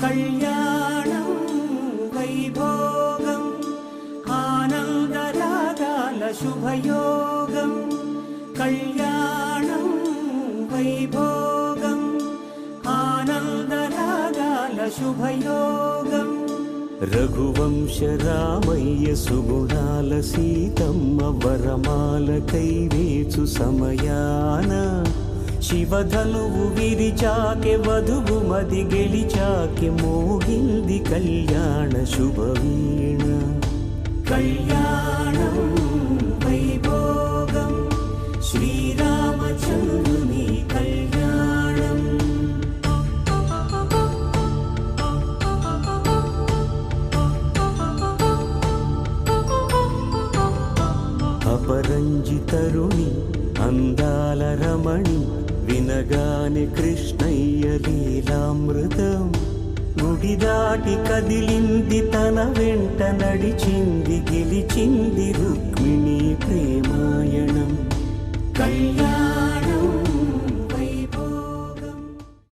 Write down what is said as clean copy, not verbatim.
కళ్యాణం వైభోగం ఆనందరాగాల శుభయోగం కళ్యాణం వైభోగం ఆనందరాగాల శుభయోగం రఘువంశ రామయ్య సుగుణాల సీతమ్మ వరమాల కైవేచు సమయాన శివధనువు విరిచాకె వధువు మది గెలిచాకె మోగింది కళ్యాణ శుభవీణ కళ్యాణం వైభోగం శ్రీరామచంద్రుని కళ్యాణం అపరంజి తరుణి అందాల రమణి వినగానే కృష్ణయ్య లీలామృతం గుడి దాటి కదిలింది తన వెంట నడిచింది గెలిచింది రుక్మిణి ప్రేమాయణం కళ్యాణ